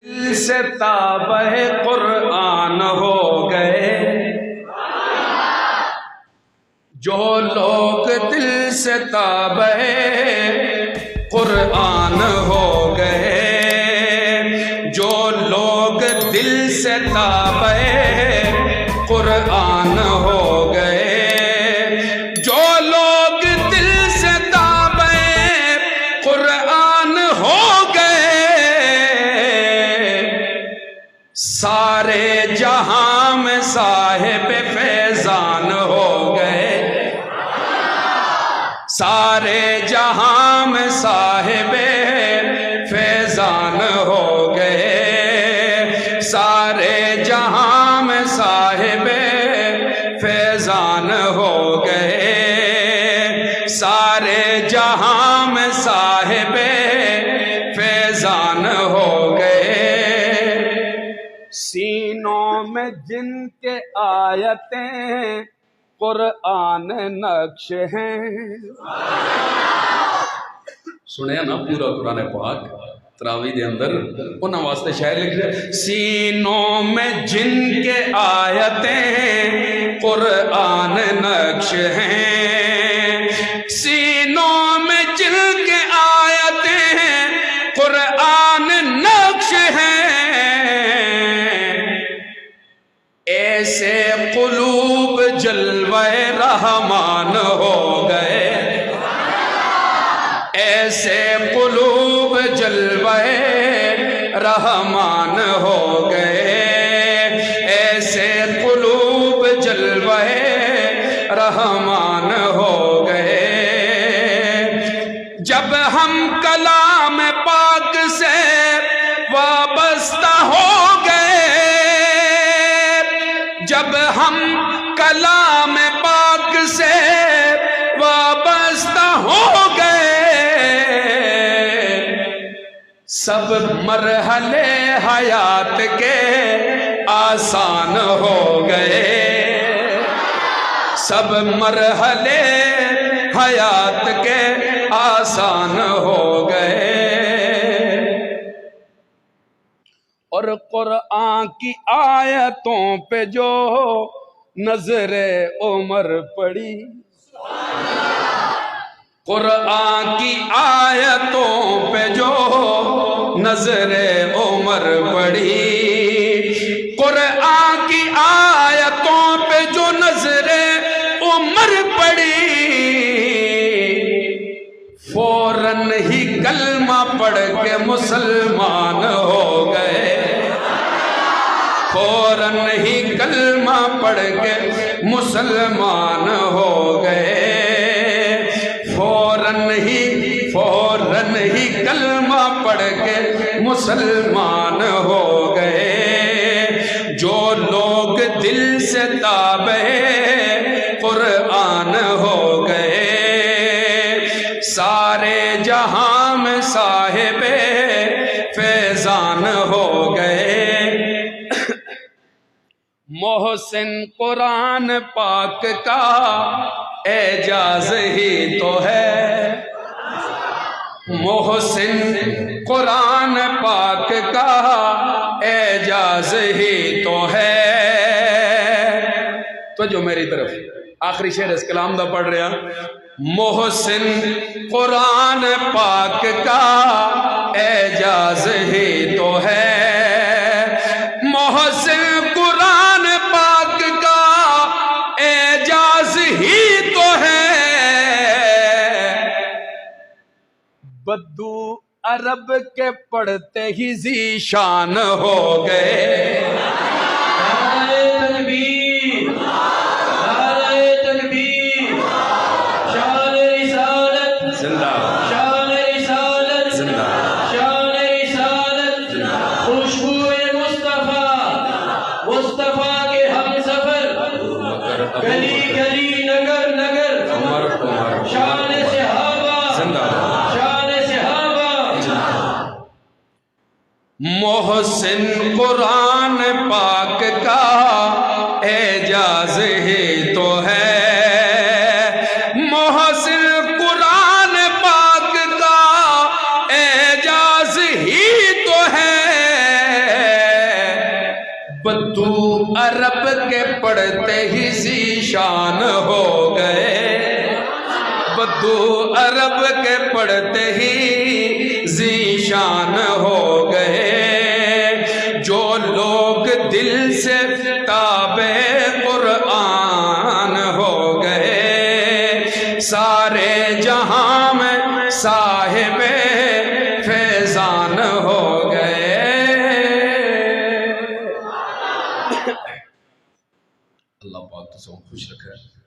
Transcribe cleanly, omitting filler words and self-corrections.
دل سے تابع قرآن ہو گئے، جو لوگ دل سے تابع قرآن ہو گئے، جو لوگ دل سے تابع قرآن ہو گئے، جو لوگ دل سے تابع قرآن ہو گئے، سارے جہاں میں صاحب فیضان ہو گئے، سارے جہاں میں صاحب فیضان ہو گئے، سارے جہاں میں صاحب فیضان ہو گئے، سارے جہاں میں صاحب فیضان ہو گئے، سینوں میں جن کے آیتیں قرآن نقش ہیں۔ سنیا نا پورا قرآن پاک تراویح دے اندر انہاں واسطے شاعر لکھ رہے سینوں میں جن کے آیتیں قرآن نقش ہیں، سینوں میں جن کے آیتیں قرآن نقش ہیں، ایسے قلوب جلوہ رحمان ہو گئے، ایسے قلوب جلوہ رحمان ہو گئے، ایسے قلوب جلوہ رحمان ہو گئے، جب ہم کلام پاک سے وابستہ ہو گئے، جب ہم کلام پاک سے وابستہ ہو گئے، سب مرحلے حیات کے آسان ہو گئے، سب مرحلے حیات کے آسان ہو گئے، اور قرآن کی آیتوں پہ جو نظر عمر پڑی، قرآن کی آیتوں پہ جو نظر عمر پڑی، قرآن کی آیتوں پہ جو نظر عمر پڑی، فوراً ہی کلمہ پڑھ کے مسلمان ہو گئے، فوراً ہی کلمہ پڑھ کے مسلمان ہو گئے، فوراً ہی کلمہ پڑھ کے مسلمان ہو گئے، جو لوگ دل سے تابع قرآن ہو گئے، سارے جہاں میں صاحب فیضان ہو گئے، محسن قرآن پاک کا اعجاز ہی تو ہے، محسن قرآن پاک کا اعجاز ہی تو ہے، تو جو میری طرف آخری شعر اس کلام دا پڑھ رہا، محسن قرآن پاک کا اعجاز ہی تو ہے، محسن قرآن پاک کا اعجاز ہی تو ہے، بدو عرب کے پڑھتے ہی ذیشان ہو گئے، گلی گلی نگر نگر شان صحابہ، شان صحابہ، محسن قرآن پاک کا اعجاز ہی تو ہے، محسن قرآن پاک کا اعجاز ہی تو ہے، بدو عرب کے پڑھتے ہی ذیشان ہو گئے، بدو عرب کے پڑھتے ہی ذیشان ہو گئے، جو لوگ دل سے تابع قرآن ہو گئے، سارے جہاں میں صاحب فیضان ہو گئے۔ اللہ پاک تو سب خوش رکھے۔